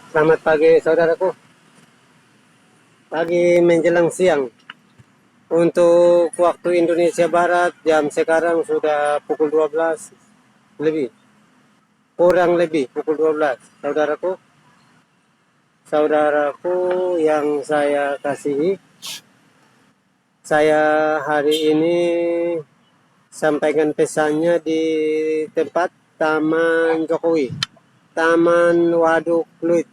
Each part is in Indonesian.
Selamat pagi saudaraku, pagi menjelang siang. Untuk waktu Indonesia Barat jam sekarang sudah pukul 12 lebih, kurang lebih pukul 12. Saudaraku, saudaraku yang saya kasihi, saya hari ini sampaikan pesannya di tempat Taman Jokowi, Taman Waduk Pluit,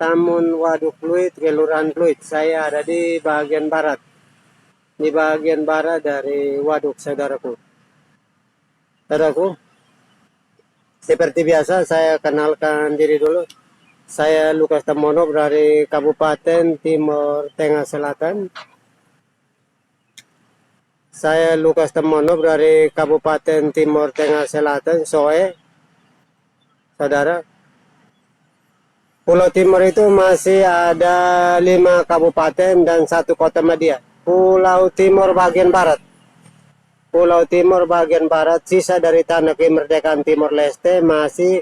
Taman Waduk Pluit, Kelurahan Pluit. Saya ada di bagian barat. Di bagian barat dari waduk saudaraku. Saudaraku, seperti biasa saya kenalkan diri dulu. Saya Lukas Tamono dari Kabupaten Timur Tengah Selatan. Saya Lukas Tamono dari Kabupaten Timur Tengah Selatan, Soe. Saudara, Pulau Timur itu masih ada 5 kabupaten dan 1 kota media. Pulau Timur bagian barat. Pulau Timur bagian barat, sisa dari tanah kemerdekaan Timor Leste masih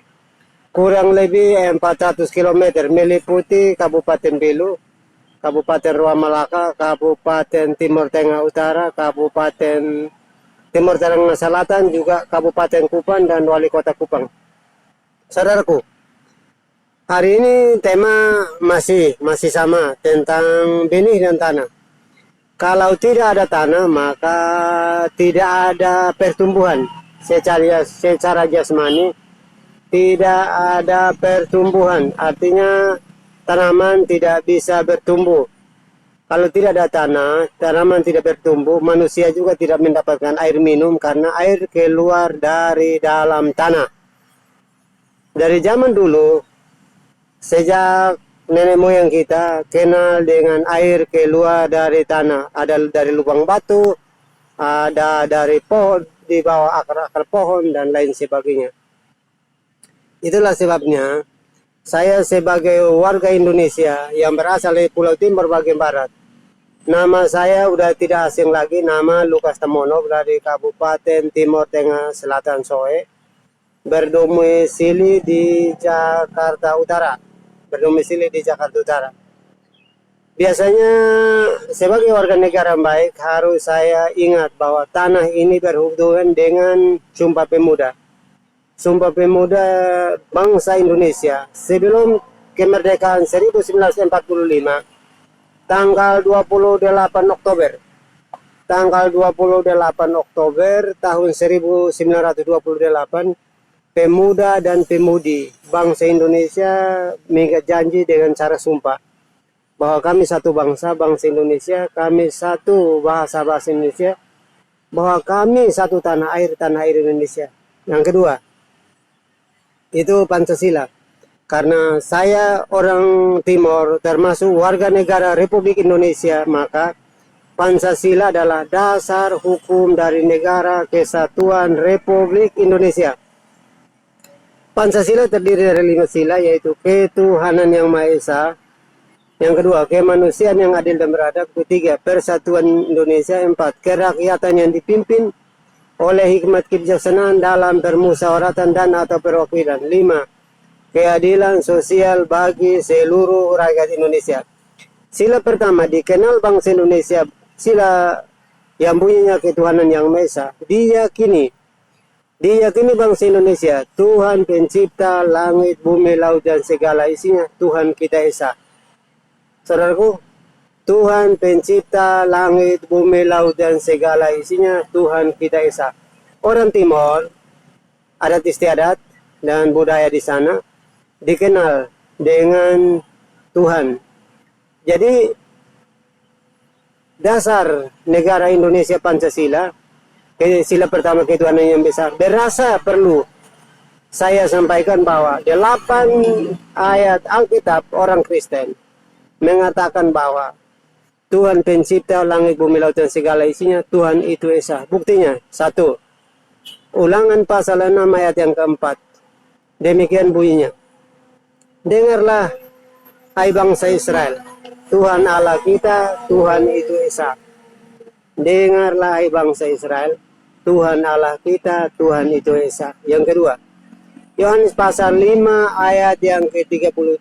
kurang lebih 400 km meliputi Kabupaten Belu, Kabupaten Ruamalaka, Kabupaten Timur Tengah Utara, Kabupaten Timur Tengah Selatan, juga Kabupaten Kupang dan Wali Kota Kupang. Saudaraku, hari ini tema masih sama tentang benih dan tanah. Kalau tidak ada tanah, maka tidak ada pertumbuhan secara jasmani, tidak ada pertumbuhan. Artinya tanaman tidak bisa bertumbuh. Kalau tidak ada tanah, tanaman tidak bertumbuh, manusia juga tidak mendapatkan air minum karena air keluar dari dalam tanah. Dari zaman dulu, sejak nenek moyang kita kenal dengan air keluar dari tanah, ada dari lubang batu, ada dari pohon, di bawah akar-akar pohon dan lain sebagainya. Itulah sebabnya saya sebagai warga Indonesia yang berasal dari Pulau Timur bagian barat, nama saya udah tidak asing lagi, nama Lukas Tamono dari Kabupaten Timur Tengah Selatan Soe, berdomisili di Jakarta Utara. Berdomisili di Jakarta Utara. Biasanya sebagai warga negara yang baik harus saya ingat bahwa tanah ini berhubungan dengan Sumpah Pemuda. Sumpah Pemuda bangsa Indonesia sebelum kemerdekaan 1945, tanggal 28 Oktober. Tanggal 28 Oktober tahun 1928, pemuda dan pemudi bangsa Indonesia mengikat janji dengan cara sumpah bahwa kami satu bangsa, bangsa Indonesia, kami satu bahasa, bahasa Indonesia, bahwa kami satu tanah air Indonesia. Yang kedua, itu Pancasila. Karena saya orang Timor, termasuk warga negara Republik Indonesia, maka Pancasila adalah dasar hukum dari Negara Kesatuan Republik Indonesia. Pancasila terdiri dari 5 sila, yaitu ketuhanan yang Maha Esa. Yang kedua, kemanusiaan yang adil dan beradab. Ketiga, persatuan Indonesia. 4, kerakyatan yang dipimpin oleh hikmat kebijaksanaan dalam permusyawaratan dan atau perwakilan. 5, keadilan sosial bagi seluruh rakyat Indonesia. Sila pertama, dikenal bangsa Indonesia, sila yang bunyinya ketuhanan yang Maha Esa. Diyakini bangsa Indonesia, Tuhan pencipta langit, bumi, laut, dan segala isinya, Tuhan kita Esa. Saudaraku, Tuhan pencipta langit, bumi, laut, dan segala isinya, Tuhan kita Esa. Orang Timor, adat istiadat dan budaya di sana dikenal dengan Tuhan. Jadi dasar negara Indonesia Pancasila, sila pertama ketuhanan yang besar, berasa perlu saya sampaikan bahwa 8 ayat Alkitab orang Kristen mengatakan bahwa Tuhan pencipta langit, bumi, laut, dan segala isinya, Tuhan itu Esa. Buktinya, 1, Ulangan pasal 6 ayat yang keempat. Demikian bunyinya. Dengarlah, hai bangsa Israel, Tuhan Allah kita, Tuhan itu Esa. Dengarlah, hai bangsa Israel, Tuhan Allah kita, Tuhan itu Esa. Yang kedua, Yohanes pasal 5 ayat yang ke-30.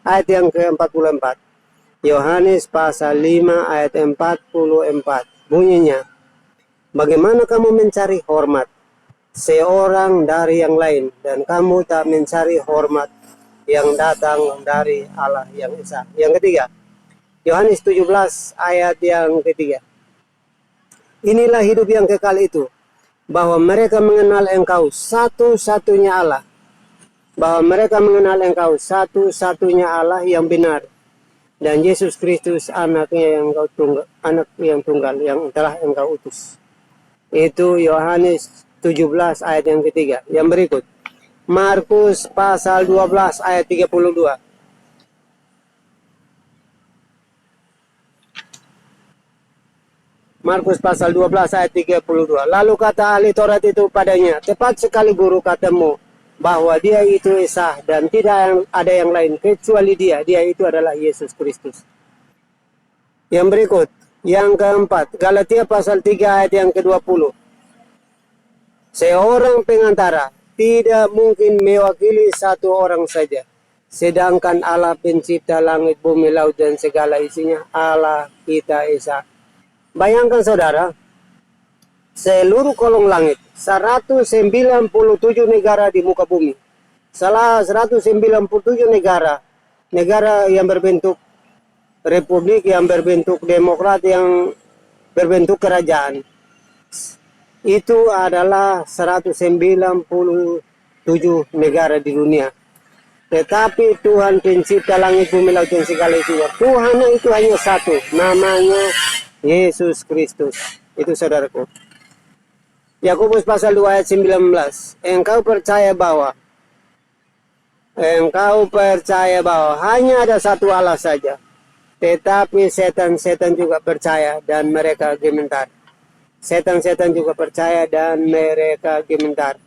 ayat yang ke-44. Yohanes pasal 5 ayat 44. Bunyinya, bagaimana kamu mencari hormat seorang dari yang lain, dan kamu tak mencari hormat yang datang dari Allah yang Esa. Yang ketiga, Yohanes 17 ayat yang ketiga. Inilah hidup yang kekal itu, bahwa mereka mengenal Engkau satu-satunya Allah, bahwa mereka mengenal Engkau satu-satunya Allah yang benar, dan Yesus Kristus anaknya yang tunggal yang telah Engkau utus. Itu Yohanes 17 ayat yang ketiga. Yang berikut, Markus pasal 12 ayat 32. Markus pasal 12 ayat 32. Lalu kata ahli Taurat itu padanya, tepat sekali guru katamu, bahwa dia itu Esa dan tidak ada yang lain kecuali dia. Dia itu adalah Yesus Kristus. Yang berikut, yang keempat, Galatia pasal 3 ayat yang ke-20. Seorang pengantara tidak mungkin mewakili satu orang saja, sedangkan Allah pencipta langit, bumi, laut, dan segala isinya, Allah kita Esa. Bayangkan saudara, seluruh kolong langit, 197 negara di muka bumi. Salah 197 negara yang berbentuk republik, yang berbentuk demokrat, yang berbentuk kerajaan. Itu adalah 197 negara di dunia. Tetapi Tuhan pencipta langit, bumi, laut, dan segala isinya, Tuhan itu hanya satu, namanya Yesus Kristus. Itu saudaraku. Yakobus pasal 2 ayat 19. Engkau percaya bahwa hanya ada satu Allah saja. Tetapi setan-setan juga percaya dan mereka gemetar. Setan-setan juga percaya dan mereka gemetar.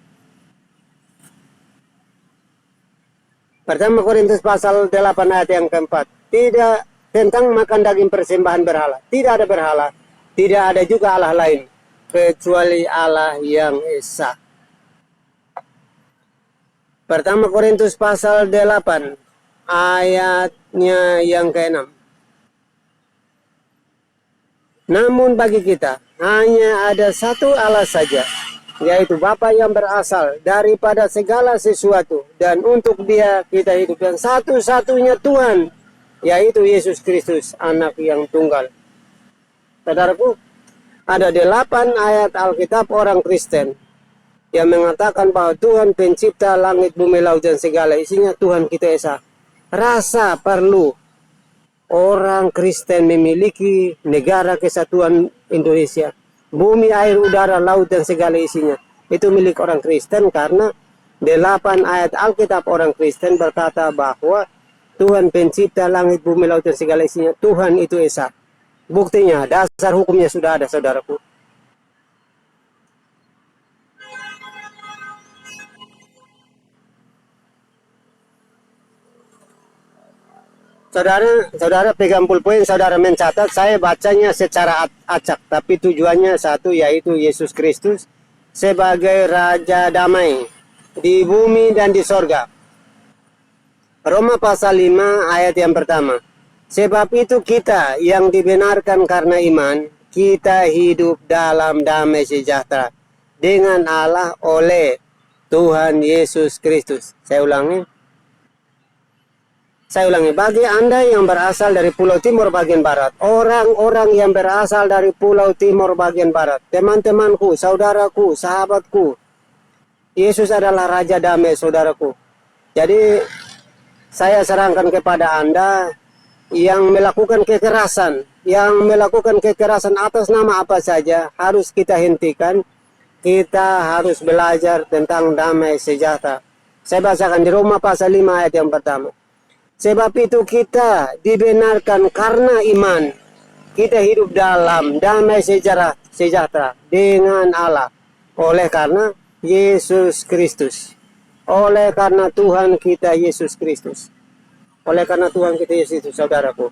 Pertama Korintus pasal 8 ayat yang keempat. Tidak tentang makan daging persembahan berhala. Tidak ada berhala. Tidak ada juga Allah lain kecuali Allah yang Esa. Pertama Korintus pasal 8 ayatnya yang ke-6. Namun bagi kita hanya ada satu Allah saja, yaitu Bapa yang berasal daripada segala sesuatu, dan untuk Dia kita hidup, dan satu-satunya Tuhan, yaitu Yesus Kristus, anak yang tunggal. Saudaraku, ada 8 ayat Alkitab orang Kristen yang mengatakan bahwa Tuhan pencipta langit, bumi, laut, dan segala isinya, Tuhan kita Esa. Rasa perlu orang Kristen memiliki negara kesatuan Indonesia, bumi, air, udara, laut, dan segala isinya. Itu milik orang Kristen karena 8 ayat Alkitab orang Kristen berkata bahwa Tuhan pencipta langit, bumi, laut, dan segala isinya, Tuhan itu Esa. Buktinya, dasar hukumnya sudah ada, saudaraku. Saudara pegang pulpen, saudara mencatat, saya bacanya secara acak, tapi tujuannya satu, yaitu Yesus Kristus sebagai Raja Damai di bumi dan di sorga. Roma pasal 5 ayat yang pertama. Sebab itu kita yang dibenarkan karena iman, kita hidup dalam damai sejahtera dengan Allah oleh Tuhan Yesus Kristus. Saya ulangi, bagi Anda yang berasal dari Pulau Timur bagian Barat, orang-orang yang berasal dari Pulau Timur bagian Barat, teman-temanku, saudaraku, sahabatku, Yesus adalah Raja Damai, saudaraku. Jadi, saya sarankan kepada Anda yang melakukan kekerasan, atas nama apa saja, harus kita hentikan. Kita harus belajar tentang damai sejahtera. Saya bacakan di Roma pasal 5 ayat yang pertama. Sebab itu kita dibenarkan karena iman, kita hidup dalam damai sejahtera dengan Allah oleh karena Yesus Kristus. Oleh karena Tuhan kita Yesus Kristus. Oleh karena Tuhan kita Yesus Kristus, saudaraku.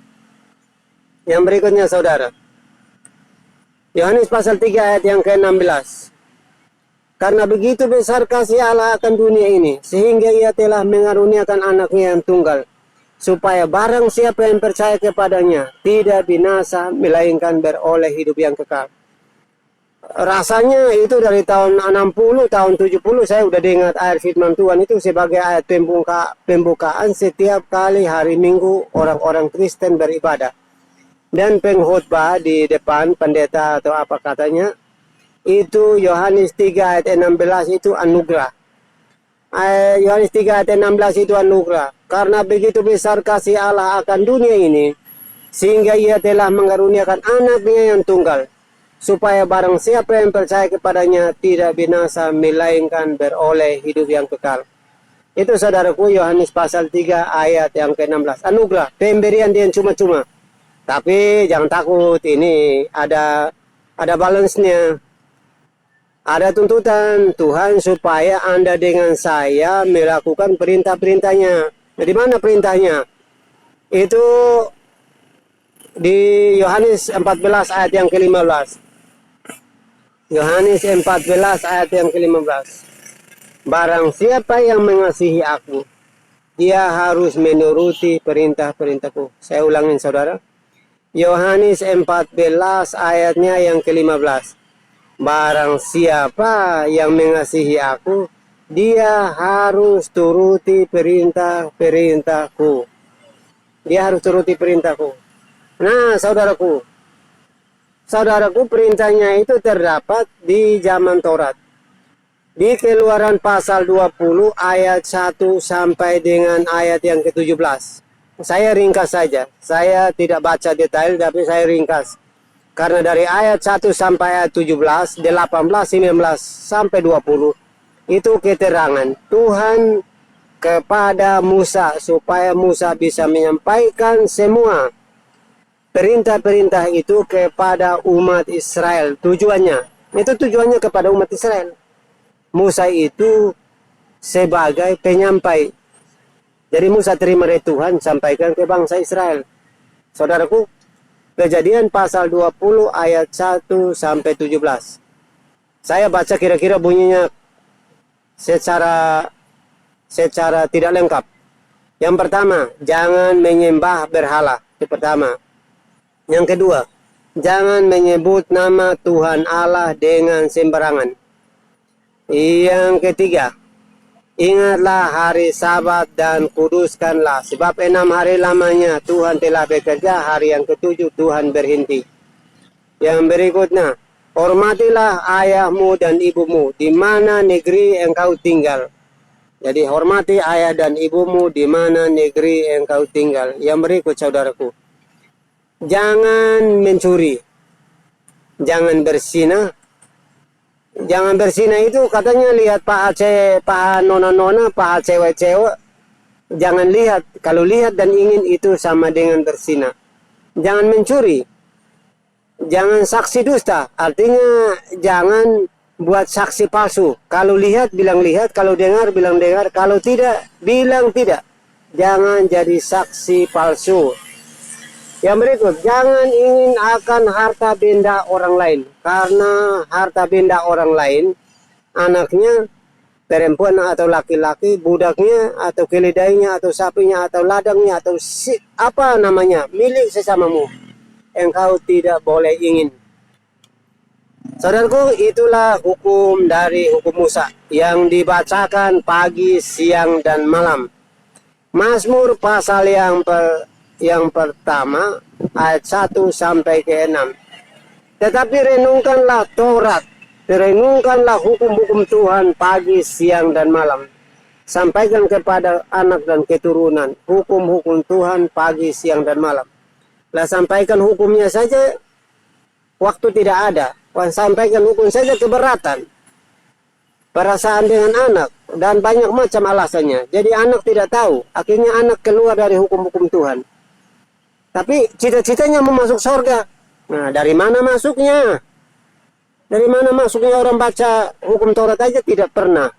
Yang berikutnya, saudara. Yohanes pasal 3 ayat yang ke-16. Karena begitu besar kasih Allah akan dunia ini, sehingga Ia telah mengaruniakan anaknya yang tunggal, supaya barang siapa yang percaya kepadanya tidak binasa, melainkan beroleh hidup yang kekal. Rasanya itu dari tahun 60, tahun 70 saya udah dengar ayat firman Tuhan itu sebagai ayat pembukaan setiap kali hari Minggu orang-orang Kristen beribadah. Dan pengkhotbah di depan pendeta atau apa katanya, itu Yohanes 3 ayat 16 itu anugerah. Yohanes 3 ayat 16 itu anugerah. Karena begitu besar kasih Allah akan dunia ini, sehingga ia telah mengaruniakan anaknya yang tunggal, supaya barang siapa yang percaya kepadanya tidak binasa, melainkan beroleh hidup yang kekal. Itu saudaraku Yohanes pasal 3 ayat yang ke-16. Anugerah, pemberian dia yang cuma-cuma. Tapi jangan takut, ini ada balance-nya. Ada tuntutan Tuhan supaya Anda dengan saya melakukan perintah-perintahnya. Di mana perintahnya? Itu di Yohanes 14 ayat yang ke-15. Yohanes 14 ayat yang ke-15. Barang siapa yang mengasihi aku, dia harus menuruti perintah-perintahku. Saya ulangin saudara. Yohanes 14 ayatnya yang ke-15. Barang siapa yang mengasihi aku, dia harus turuti perintah-perintahku. Dia harus turuti perintahku. Nah, saudaraku, perintahnya itu terdapat di zaman Taurat. Di Keluaran pasal 20 ayat 1 sampai dengan ayat yang ke-17. Saya ringkas saja. Saya tidak baca detail, tapi saya ringkas. Karena dari ayat 1 sampai ayat 17, 18, 19 sampai 20, itu keterangan Tuhan kepada Musa supaya Musa bisa menyampaikan semua perintah-perintah itu kepada umat Israel. Tujuannya kepada umat Israel. Musa itu sebagai penyampai. Jadi Musa terima dari Tuhan, sampaikan ke bangsa Israel. Saudaraku, Kejadian pasal 20 ayat 1 sampai 17. Saya baca kira-kira bunyinya secara tidak lengkap. Yang pertama, jangan menyembah berhala. Itu pertama. Yang kedua, jangan menyebut nama Tuhan Allah dengan sembarangan. Yang ketiga, ingatlah hari Sabat dan kuduskanlah, sebab 6 hari lamanya Tuhan telah bekerja, hari yang ke-7 Tuhan berhenti. Yang berikutnya, hormatilah ayahmu dan ibumu di mana negeri engkau tinggal. Jadi hormati ayah dan ibumu di mana negeri engkau tinggal. Yang berikut saudaraku, jangan mencuri, jangan berzinah. Jangan berzinah itu katanya lihat paha nona-nona, paha cewek-cewek. Jangan lihat. Kalau lihat dan ingin itu sama dengan berzinah. Jangan mencuri. Jangan saksi dusta. Artinya jangan buat saksi palsu. Kalau lihat bilang lihat, kalau dengar bilang dengar, kalau tidak bilang tidak. Jangan jadi saksi palsu. Yang berikut, jangan ingin akan harta benda orang lain. Karena harta benda orang lain, anaknya, perempuan atau laki-laki, budaknya, atau keledainya, atau sapinya, atau ladangnya, atau milik sesamamu. Engkau tidak boleh ingin. Saudaraku, itulah hukum dari hukum Musa yang dibacakan pagi, siang, dan malam. Mazmur pasal yang pertama ayat 1 sampai ke 6. Tetapi renungkanlah Taurat, renungkanlah hukum-hukum Tuhan pagi, siang, dan malam. Sampaikan kepada anak dan keturunan hukum-hukum Tuhan pagi, siang, dan malam. Lah sampaikan hukumnya saja waktu tidak ada. Sampaikan hukum saja keberatan. Perasaan dengan anak dan banyak macam alasannya. Jadi anak tidak tahu. Akhirnya anak keluar dari hukum-hukum Tuhan. Tapi cita-citanya mau masuk surga. Nah, dari mana masuknya? Dari mana masuknya orang baca hukum Taurat aja tidak pernah.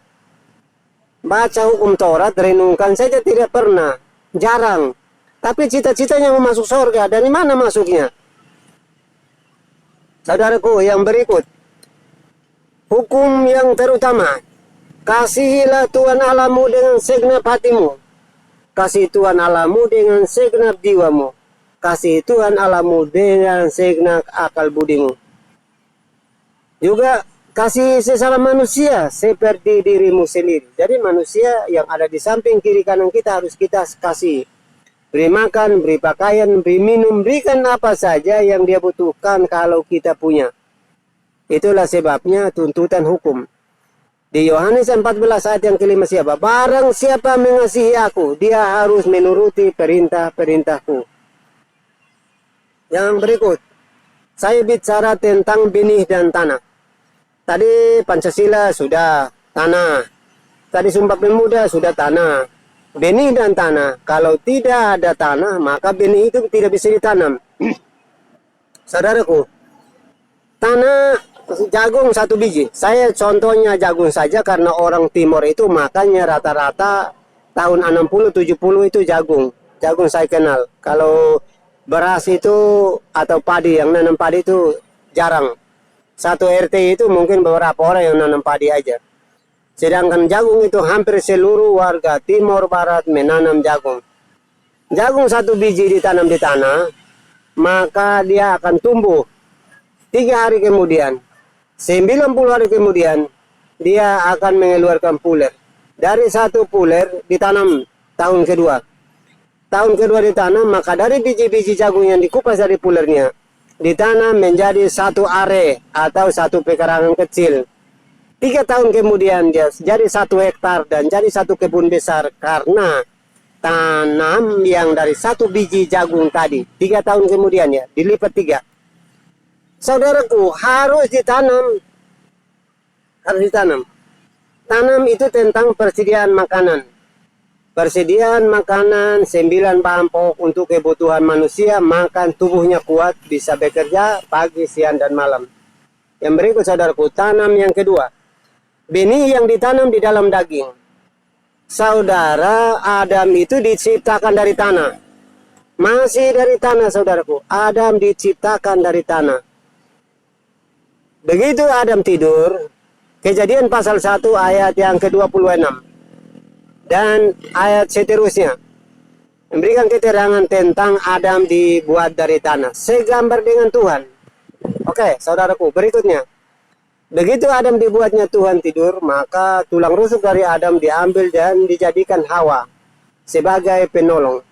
Baca hukum Taurat, renungkan saja tidak pernah. Jarang. Tapi cita-citanya mau masuk surga. Dari mana masuknya? Saudaraku, yang berikut. Hukum yang terutama. Kasihilah Tuhan Allahmu dengan segenap hatimu. kasih Tuhan Allahmu dengan segenap jiwamu, kasih Tuhan Allahmu dengan segenap akal budimu. Juga kasih sesama manusia seperti dirimu sendiri. Jadi manusia yang ada di samping kiri kanan kita harus kita kasih. Beri makan, beri pakaian, beri minum, berikan apa saja yang dia butuhkan kalau kita punya. Itulah sebabnya tuntutan hukum. Di Yohanes 14 ayat yang kelima siapa? Barang siapa mengasihi aku, dia harus menuruti perintah-perintahku. Yang berikut, saya bicara tentang benih dan tanah. Tadi Pancasila sudah tanah. Tadi Sumpah Pemuda sudah tanah. Benih dan tanah. Kalau tidak ada tanah, maka benih itu tidak bisa ditanam. Saudaraku, tanah jagung 1 biji. Saya contohnya jagung saja karena orang timur itu makannya rata-rata tahun 60-70 itu jagung. Jagung saya kenal. Kalau beras itu atau padi, yang nanam padi itu jarang. Satu RT itu mungkin beberapa orang yang nanam padi aja. Sedangkan jagung itu hampir seluruh warga timur barat menanam jagung. Jagung 1 biji ditanam di tanah, maka dia akan tumbuh 3 hari kemudian. 90 hari kemudian, dia akan mengeluarkan puler. Dari 1 puler ditanam tahun kedua. Tahun kedua ditanam, maka dari biji-biji jagung yang dikupas dari pulernya, ditanam menjadi 1 are atau 1 pekarangan kecil. 3 tahun kemudian dia jadi 1 hektar dan jadi 1 kebun besar karena tanam yang dari 1 biji jagung tadi. 3 tahun kemudian ya, dilipat 3. Saudaraku, harus ditanam. Harus ditanam. Tanam itu tentang persediaan makanan. Persediaan makanan 9 bahan pokok untuk kebutuhan manusia, makan tubuhnya kuat, bisa bekerja pagi, siang, dan malam. Yang berikut saudaraku, tanam yang kedua. Benih yang ditanam di dalam daging. Saudara, Adam itu diciptakan dari tanah. Masih dari tanah saudaraku. Adam diciptakan dari tanah. Begitu Adam tidur, Kejadian pasal 1 ayat yang ke-26 dan ayat seterusnya memberikan keterangan tentang Adam dibuat dari tanah, segambar dengan Tuhan. Oke, saudaraku, berikutnya. Begitu Adam dibuatnya Tuhan tidur, maka tulang rusuk dari Adam diambil dan dijadikan Hawa sebagai penolong.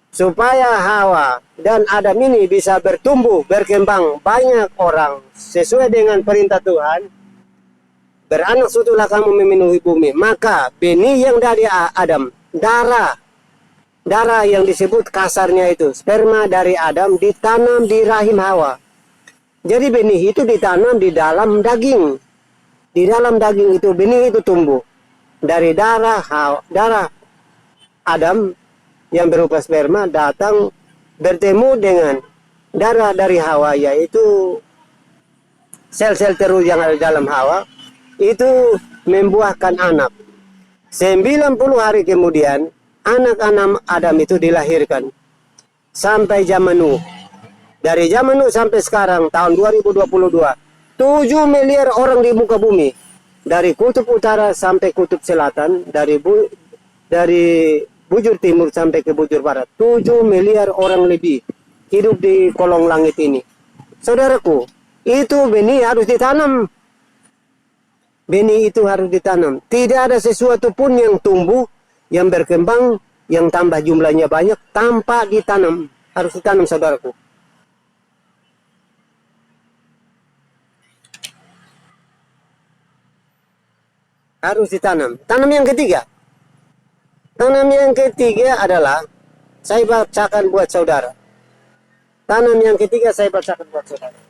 Supaya Hawa dan Adam ini bisa bertumbuh, berkembang banyak orang sesuai dengan perintah Tuhan. Beranak sutulah kamu memenuhi bumi. Maka benih yang dari Adam, darah yang disebut kasarnya itu, sperma dari Adam ditanam di rahim Hawa. Jadi benih itu ditanam di dalam daging. Di dalam daging itu benih itu tumbuh. Dari darah Adam yang berupa sperma datang bertemu dengan darah dari Hawa, yaitu sel-sel telur yang ada dalam Hawa, itu membuahkan anak. 90 hari kemudian anak-anak Adam itu dilahirkan sampai zaman Nuh. Dari zaman Nuh sampai sekarang tahun 2022, 7 miliar orang di muka bumi, dari kutub utara sampai kutub selatan, dari bujur timur sampai ke bujur barat. 7 miliar orang lebih hidup di kolong langit ini. Saudaraku, itu benih harus ditanam. Benih itu harus ditanam. Tidak ada sesuatu pun yang tumbuh, yang berkembang, yang tambah jumlahnya banyak tanpa ditanam. Harus ditanam, saudaraku. Harus ditanam. Tanam yang ketiga. Tanam yang ketiga adalah, saya bacakan buat saudara. Tanam yang ketiga saya bacakan buat saudara.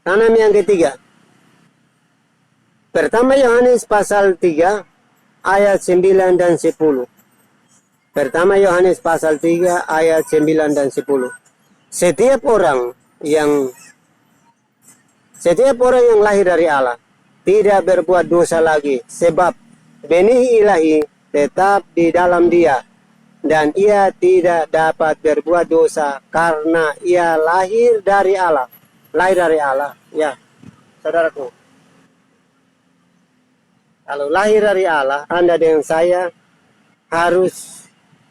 Tanam yang ketiga. Pertama Yohanes pasal 3 ayat 9 dan 10. Pertama Yohanes pasal 3 ayat 9 dan 10. Setiap orang yang lahir dari Allah tidak berbuat dosa lagi, sebab benih ilahi tetap di dalam dia. dan ia tidak dapat berbuat dosa karena ia lahir dari Allah. Lahir dari Allah, ya saudaraku. Kalau lahir dari Allah, Anda dengan saya harus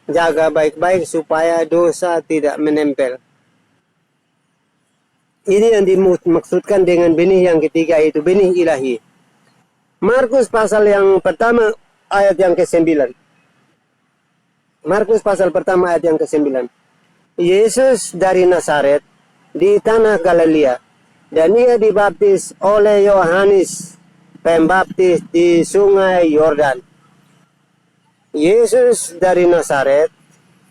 jaga baik-baik supaya dosa tidak menempel. Ini yang dimaksudkan dengan benih yang ketiga, itu benih ilahi. Markus pasal yang pertama ayat yang ke-9. Markus pasal pertama ayat yang ke-9. Yesus dari Nazaret di tanah Galilea, dan ia dibaptis oleh Yohanes Pembaptis di sungai Yordan. Yesus dari Nazaret,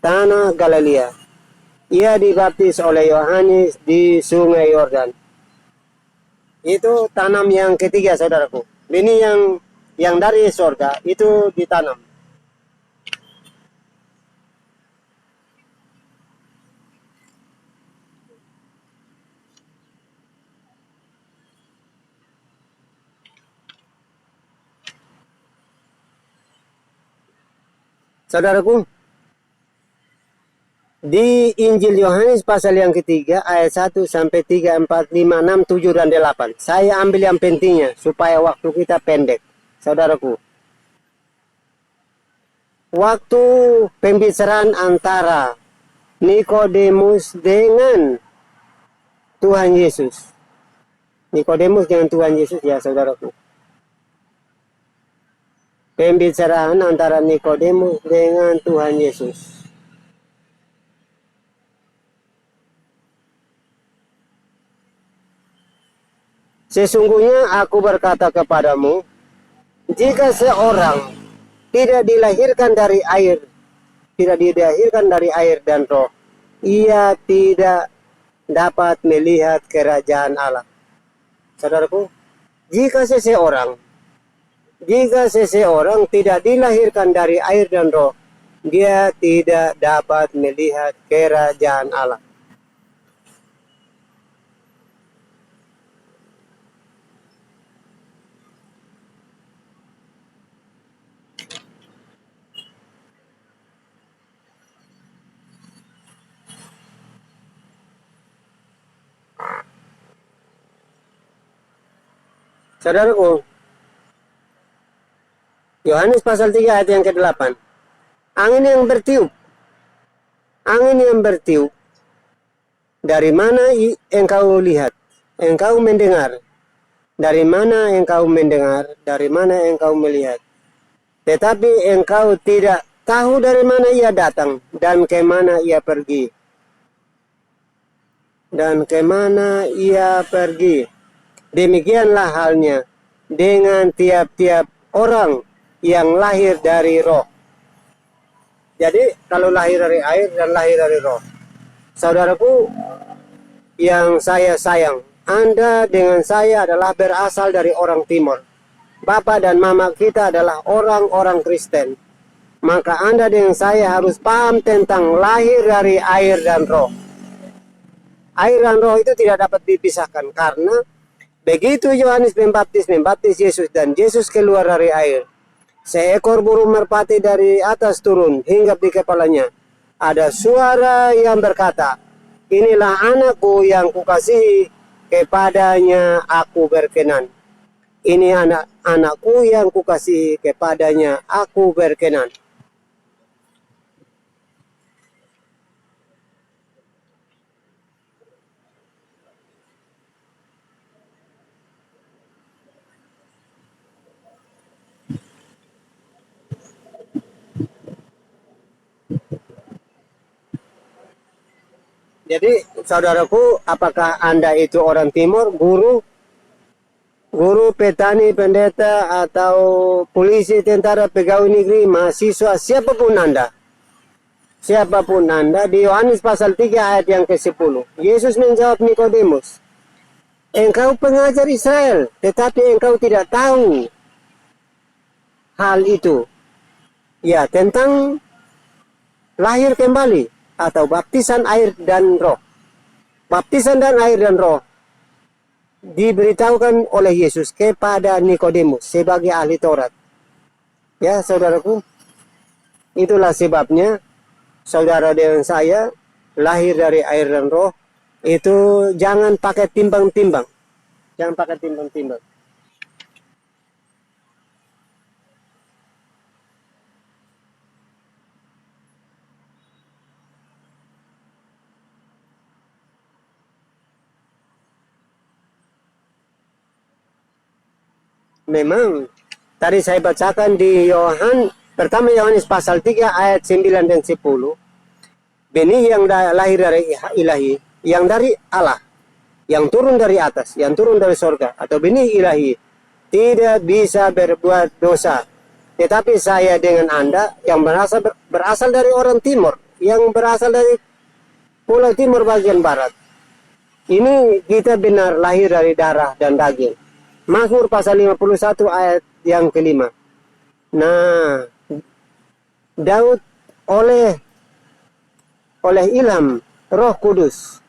tanah Galilea. Ia dibaptis oleh Yohanes di sungai Yordan. Itu tanam yang ketiga, saudaraku. Benih yang dari surga itu ditanam. Saudaraku, di Injil Yohanes pasal yang ketiga ayat 1 sampai 3, 4, 5, 6, 7, dan 8. Saya ambil yang pentingnya supaya waktu kita pendek. Saudaraku, waktu pembicaraan antara Nikodemus dengan Tuhan Yesus. Nikodemus dengan Tuhan Yesus, ya saudaraku. Pembicaraan antara Nikodemus dengan Tuhan Yesus. Sesungguhnya aku berkata kepadamu, jika seorang tidak dilahirkan dari air dan roh, ia tidak dapat melihat kerajaan Allah. Saudaraku, jika seseorang tidak dilahirkan dari air dan roh, dia tidak dapat melihat kerajaan Allah. Saudaraku, Yohanes pasal 3 ayat yang ke-8. Angin yang bertiup, dari mana engkau lihat? Engkau mendengar. Dari mana engkau mendengar? Dari mana engkau melihat? Tetapi engkau tidak tahu dari mana ia datang dan kemana ia pergi. Demikianlah halnya dengan tiap-tiap orang yang lahir dari roh. Jadi kalau lahir dari air dan lahir dari roh. Saudaraku yang saya sayang, Anda dengan saya adalah berasal dari orang Timur. Bapak dan mama kita adalah orang-orang Kristen. Maka Anda dengan saya harus paham tentang lahir dari air dan roh. Air dan roh itu tidak dapat dipisahkan karena begitu Yohanes membaptis Yesus dan Yesus keluar dari air, seekor burung merpati dari atas turun hinggap di kepalanya. Ada suara yang berkata, inilah anakku yang kukasihi, kepadanya aku berkenan. Ini anakku yang kukasihi, kepadanya aku berkenan. Jadi saudaraku, apakah Anda itu orang Timur, guru, petani, pendeta, atau polisi, tentara, pegawai negeri, mahasiswa, siapapun Anda, di Yohanes pasal 3 ayat yang ke-10, Yesus menjawab Nikodemus, engkau pengajar Israel, tetapi engkau tidak tahu hal itu. Ya, tentang lahir kembali atau baptisan air dan roh. Baptisan dan air dan roh diberitahukan oleh Yesus kepada Nikodemus sebagai ahli Taurat. Ya, saudaraku, itulah sebabnya saudara dengan saya lahir dari air dan roh, itu jangan pakai timbang-timbang. Jangan pakai timbang-timbang. Memang tadi saya bacakan di pertama Yohanes pasal 3 ayat 9 dan 10. Benih yang lahir dari ilahi, yang dari Allah, yang turun dari atas, yang turun dari sorga, atau benih ilahi, tidak bisa berbuat dosa. Tetapi saya dengan Anda yang berasal dari orang timur, yang berasal dari pulau timur bagian barat. Ini kita benar lahir dari darah dan daging. Mazmur pasal 51 ayat yang kelima. Nah, Daud oleh ilham Roh Kudus,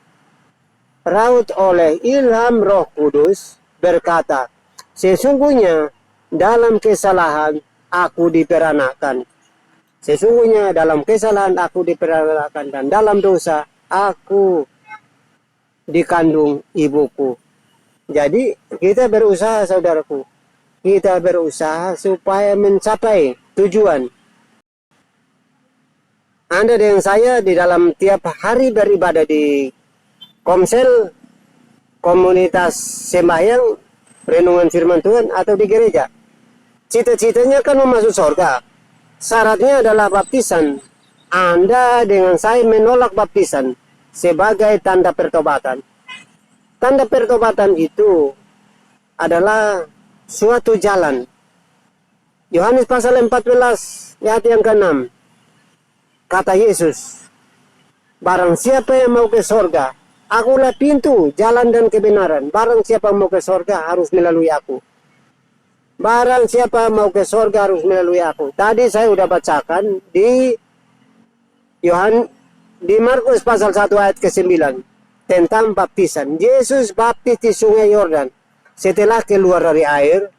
oleh ilham Roh Kudus berkata, sesungguhnya dalam kesalahan aku diperanakan. Sesungguhnya dalam kesalahan aku diperanakan, dan dalam dosa aku dikandung ibuku. Jadi kita berusaha, saudaraku. Kita berusaha supaya mencapai tujuan. Anda dengan saya di dalam tiap hari beribadah di komsel, komunitas sembahyang, renungan firman Tuhan, atau di gereja. Cita-citanya kan mau masuk surga. Syaratnya adalah baptisan. Anda dengan saya menolak baptisan sebagai tanda pertobatan. Tanda pertobatan itu adalah suatu jalan. Yohanes pasal 14 ayat yang ke-6. Kata Yesus, barang siapa yang mau ke sorga, akulah pintu, jalan dan kebenaran. Barang siapa mau ke sorga harus melalui aku. Barang siapa mau ke sorga harus melalui aku. Tadi saya sudah bacakan di Markus pasal 1 ayat ke-9 tentang baptisan. Yesus baptis di sungai Yordan. Setelah keluar dari air,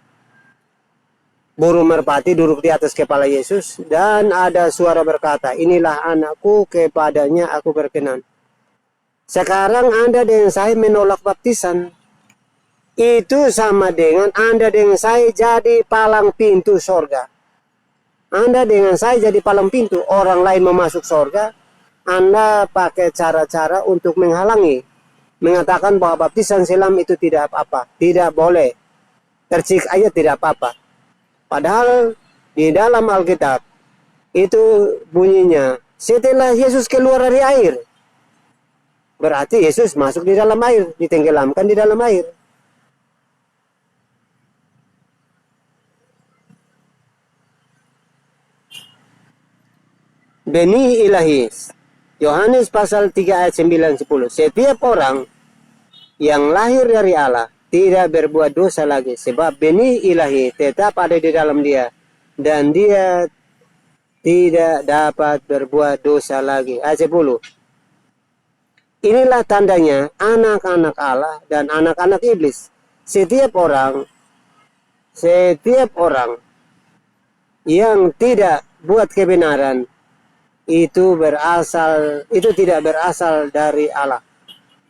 burung merpati duduk di atas kepala Yesus, dan ada suara berkata, inilah anakku, kepadanya aku berkenan. Sekarang Anda dengan saya menolak baptisan. Itu sama dengan Anda dengan saya jadi palang pintu sorga. Anda dengan saya jadi palang pintu, orang lain memasuk sorga, Anda pakai cara-cara untuk menghalangi. Mengatakan bahwa baptisan silam itu tidak apa-apa, tidak boleh. Tercik aja tidak apa-apa. Padahal di dalam Alkitab itu bunyinya setelah Yesus keluar dari air. Berarti Yesus masuk di dalam air, ditenggelamkan di dalam air. Benih ilahi. Yohanes pasal 3 ayat 9 10. Setiap orang yang lahir dari Allah tidak berbuat dosa lagi, sebab benih ilahi tetap ada di dalam dia, dan dia tidak dapat berbuat dosa lagi. Ayat 10. Inilah tandanya anak-anak Allah dan anak-anak iblis. Setiap orang yang tidak buat kebenaran itu tidak berasal dari Allah.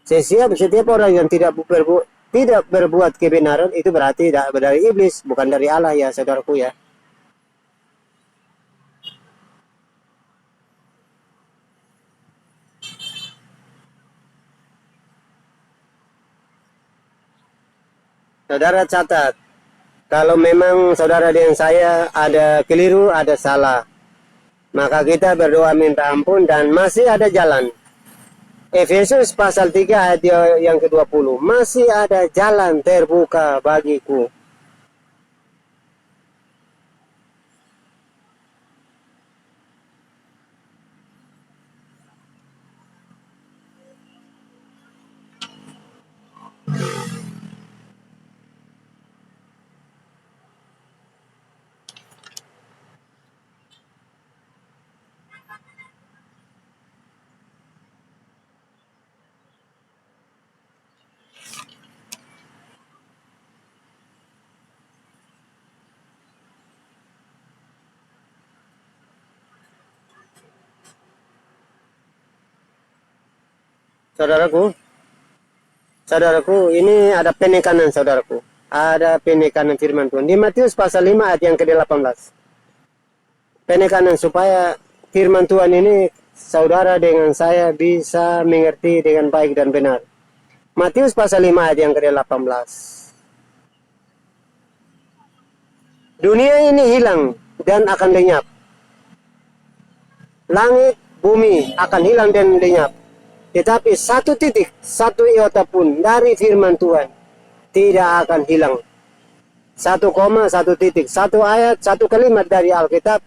Setiap orang yang tidak berbuat kebenaran itu berarti dari iblis, bukan dari Allah, ya saudaraku ya. Saudara catat, kalau memang saudara dengan saya ada keliru, ada salah, maka kita berdoa minta ampun dan masih ada jalan. Efesus pasal 3 ayat yang ke-20, masih ada jalan terbuka bagiku. Saudaraku, saudaraku, ini ada penekanan saudaraku. Ada penekanan firman Tuhan. Di Matius pasal 5 ayat yang ke-18. Penekanan supaya firman Tuhan ini saudara dengan saya bisa mengerti dengan baik dan benar. Matius pasal 5 ayat yang ke-18. Dunia ini hilang dan akan lenyap. Langit, bumi akan hilang dan lenyap. Tetapi satu titik, satu iota pun dari firman Tuhan tidak akan hilang. Satu koma, satu titik, satu ayat, satu kalimat dari Alkitab,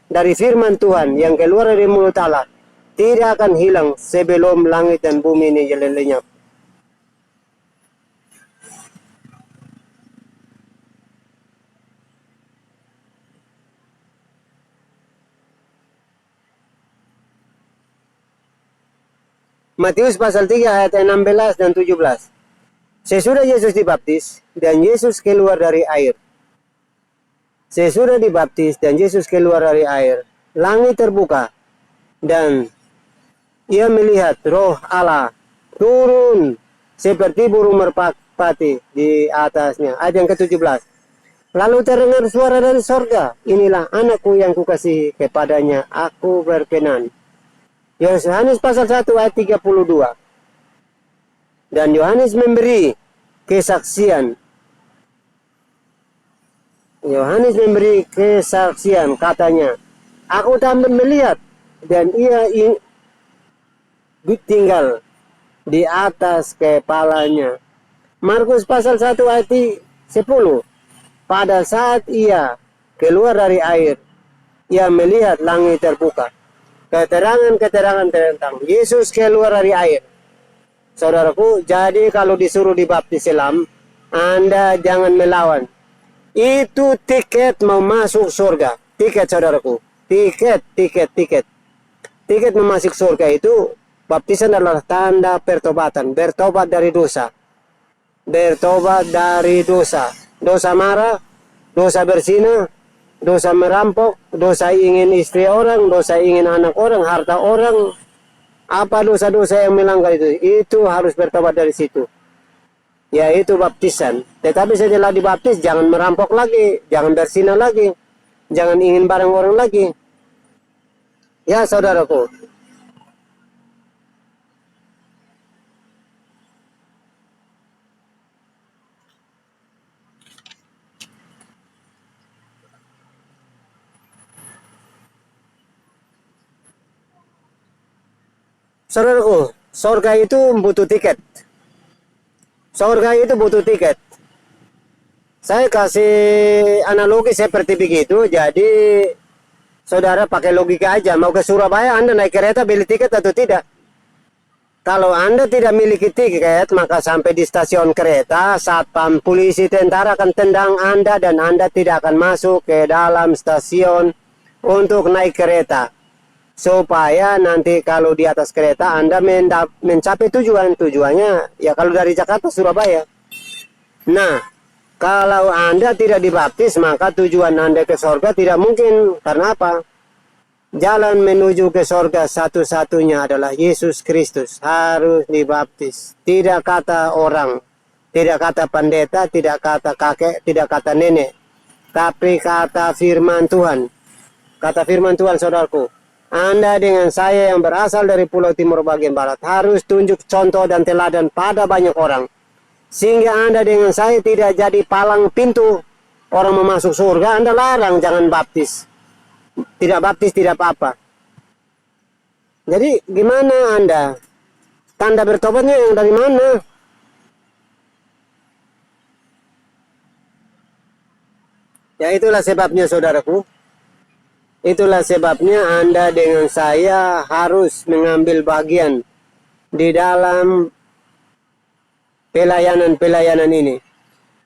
dari firman Tuhan yang keluar dari mulut Allah, tidak akan hilang sebelum langit dan bumi ini lenyap. Matius pasal 3 ayat 16 dan 17. Sesudah Yesus dibaptis dan Yesus keluar dari air. Sesudah dibaptis dan Yesus keluar dari air, langit terbuka dan ia melihat Roh Allah turun seperti burung merpati di atasnya. Ayat yang ke-17. Lalu terdengar suara dari sorga, inilah anakku yang kukasihi, kepadanya aku berkenan. Yohanes pasal 1 ayat 32. Dan Yohanes memberi kesaksian. Yohanes memberi kesaksian, katanya, aku tak melihat dan ia tinggal di atas kepalanya. Markus pasal 1 ayat 10. Pada saat ia keluar dari air, ia melihat langit terbuka. Keterangan-keterangan tentang Yesus keluar dari air. Saudaraku, jadi kalau disuruh dibaptis Islam, Anda jangan melawan. Itu tiket mau masuk surga. Tiket, saudaraku. Tiket. Tiket memasuk surga itu, baptisan adalah tanda pertobatan. Bertobat dari dosa. Bertobat dari dosa. Dosa marah, dosa berzina, dosa merampok, dosa ingin istri orang, dosa ingin anak orang, harta orang. Apa dosa-dosa yang melanggar itu harus bertobat dari situ. Yaitu baptisan. Tetapi setelah dibaptis jangan merampok lagi, jangan berzina lagi, jangan ingin barang orang lagi. Ya saudaraku. Saudaraku, surga itu butuh tiket. Surga itu butuh tiket. Saya kasih analogi seperti begitu. Jadi saudara pakai logika aja. Mau ke Surabaya, Anda naik kereta beli tiket atau tidak? Kalau Anda tidak memiliki tiket, maka sampai di stasiun kereta, satpam polisi tentara akan tendang Anda dan Anda tidak akan masuk ke dalam stasiun untuk naik kereta. Supaya nanti kalau di atas kereta Anda mencapai tujuan. Tujuannya ya kalau dari Jakarta Surabaya. Nah, kalau Anda tidak dibaptis maka tujuan Anda ke surga tidak mungkin. Karena apa? Jalan menuju ke surga satu-satunya adalah Yesus Kristus. Harus dibaptis. Tidak kata orang, tidak kata pendeta, tidak kata kakek, tidak kata nenek, tapi kata firman Tuhan. Kata firman Tuhan, saudaraku. Anda dengan saya yang berasal dari Pulau Timur bagian Barat harus tunjuk contoh dan teladan pada banyak orang. Sehingga Anda dengan saya tidak jadi palang pintu orang mau masuk surga. Anda larang jangan baptis. Tidak baptis tidak apa-apa. Jadi gimana Anda? Tanda bertobatnya yang dari mana? Ya itulah sebabnya saudaraku. Itulah sebabnya Anda dengan saya harus mengambil bagian di dalam pelayanan-pelayanan ini.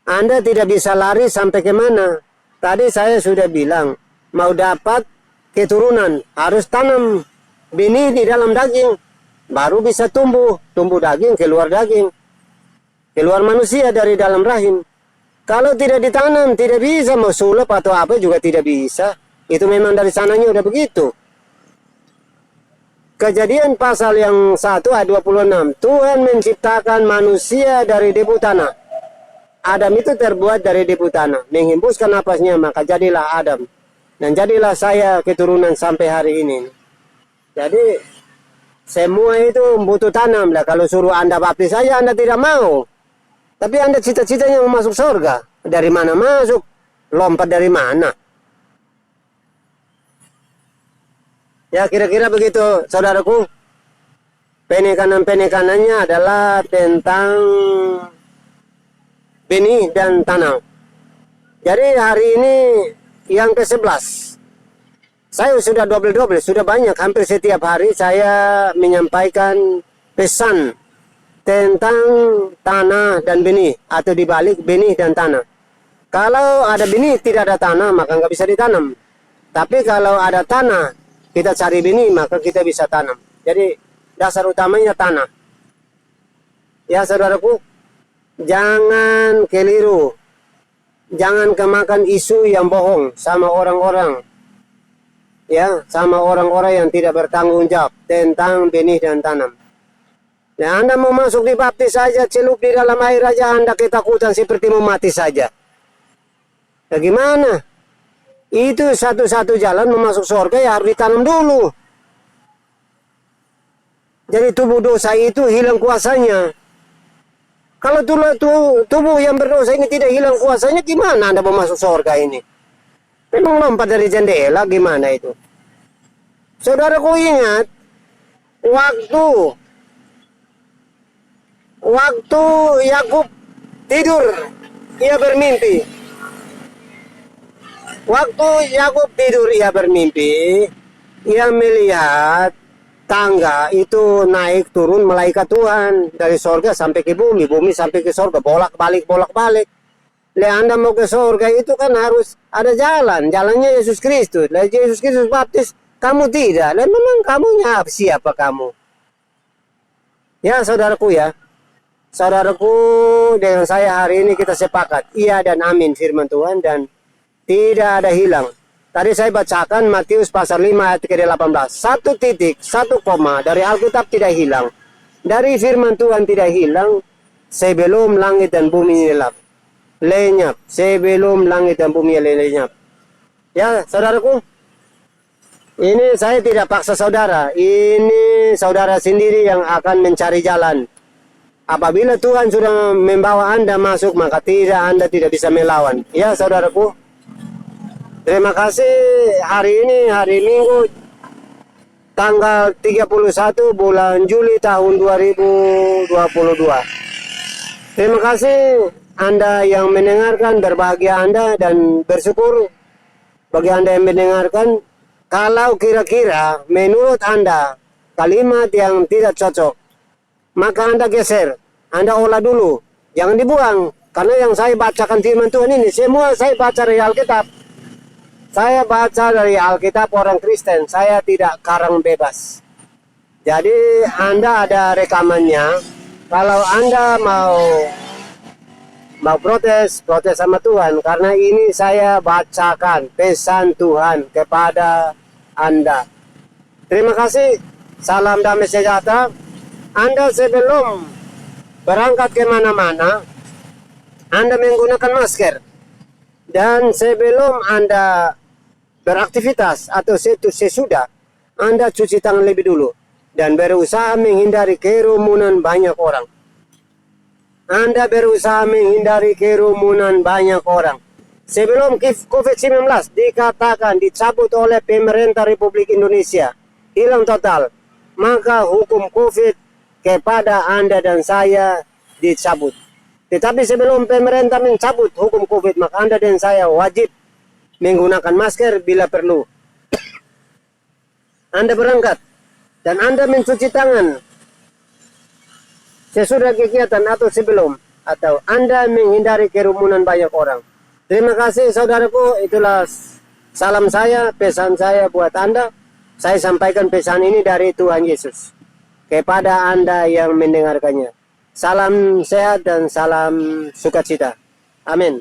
Anda tidak bisa lari sampai ke mana. Tadi saya sudah bilang, mau dapat keturunan harus tanam benih di dalam daging. Baru bisa tumbuh daging, keluar manusia dari dalam rahim. Kalau tidak ditanam, tidak bisa mau sulap atau apa juga tidak bisa. Itu memang dari sananya udah begitu. Kejadian pasal yang 1 ayat 26. Tuhan menciptakan manusia dari debu tanah. Adam itu terbuat dari debu tanah. Menghembuskan napasnya, maka jadilah Adam. Dan jadilah saya keturunan sampai hari ini. Jadi semua itu butuh tanam lah. Kalau suruh Anda baptis saja Anda tidak mau. Tapi Anda cita-citanya mau masuk surga. Dari mana masuk? Lompat dari mana? Ya kira-kira begitu saudaraku. Penekanan-penekanannya adalah tentang benih dan tanam. Jadi hari ini yang ke-11. Saya sudah double-double, sudah banyak. Hampir setiap hari saya menyampaikan pesan tentang tanah dan benih. Atau dibalik benih dan tanah. Kalau ada benih tidak ada tanah maka nggak bisa ditanam. Tapi kalau ada tanah kita cari benih maka kita bisa tanam. Jadi dasar utamanya tanah. Ya saudaraku, jangan keliru. Jangan kemakan isu yang bohong sama orang-orang. Ya, sama orang-orang yang tidak bertanggung jawab tentang benih dan tanam. Nah, Anda mau masuk di baptis saja, celup di dalam air aja Anda ketakutan seperti mau mati saja. Bagaimana? Itu satu-satu jalan memasuk surga ya harus ditanam dulu. Jadi tubuh dosa itu hilang kuasanya. Kalau tubuh yang berdosa ini tidak hilang kuasanya, gimana Anda mau masuk surga ini? Memang lompat dari jendela, gimana itu? Saudaraku ingat, waktu Yakub tidur, ia bermimpi. Waktu Yakub tidur ia bermimpi, ia melihat tangga itu naik turun malaikat Tuhan dari sorga sampai ke bumi, bumi sampai ke sorga, bolak-balik. Lah Anda mau ke sorga itu kan harus ada jalan, jalannya Yesus Kristus. Lah Yesus Kristus baptis, kamu tidak. Lah memang kamunya siapa kamu? Ya saudaraku ya, saudaraku dengan saya hari ini kita sepakat, iya dan amin firman Tuhan dan tidak ada hilang. Tadi saya bacakan Matius pasal 5 ayat ke-18. Satu titik, satu koma dari Alkitab tidak hilang. Dari firman Tuhan tidak hilang sebelum langit dan bumi lenyap. Sebelum langit dan bumi lenyap. Ya, saudaraku. Ini saya tidak paksa saudara. Ini saudara sendiri yang akan mencari jalan. Apabila Tuhan sudah membawa Anda masuk, maka Anda tidak bisa melawan. Ya, saudaraku. Terima kasih hari ini, hari Minggu, tanggal 31 bulan Juli tahun 2022. Terima kasih Anda yang mendengarkan, berbahagia Anda dan bersyukur bagi Anda yang mendengarkan. Kalau kira-kira menurut Anda kalimat yang tidak cocok, maka Anda geser, Anda olah dulu, jangan dibuang. Karena yang saya bacakan firman Tuhan ini, semua saya baca dari Alkitab. Saya baca dari Alkitab orang Kristen, saya tidak karang bebas. Jadi Anda ada rekamannya. Kalau Anda mau protes sama Tuhan. Karena ini saya bacakan pesan Tuhan kepada Anda. Terima kasih. Salam damai sejahtera. Anda sebelum berangkat kemana-mana, Anda menggunakan masker. Dan sebelum Anda beraktivitas atau sesudah, Anda cuci tangan lebih dulu dan berusaha menghindari kerumunan banyak orang. Anda berusaha menghindari kerumunan banyak orang. Sebelum COVID-19 dikatakan dicabut oleh pemerintah Republik Indonesia, hilang total, maka hukum COVID kepada Anda dan saya dicabut. Tetapi sebelum pemerintah mencabut hukum COVID, maka Anda dan saya wajib menggunakan masker bila perlu. Anda berangkat dan Anda mencuci tangan sesudah kegiatan atau sebelum, atau Anda menghindari kerumunan banyak orang. Terima kasih saudaraku, itulah salam saya, pesan saya buat Anda. Saya sampaikan pesan ini dari Tuhan Yesus kepada Anda yang mendengarkannya. Salam sehat dan salam sukacita. Amin.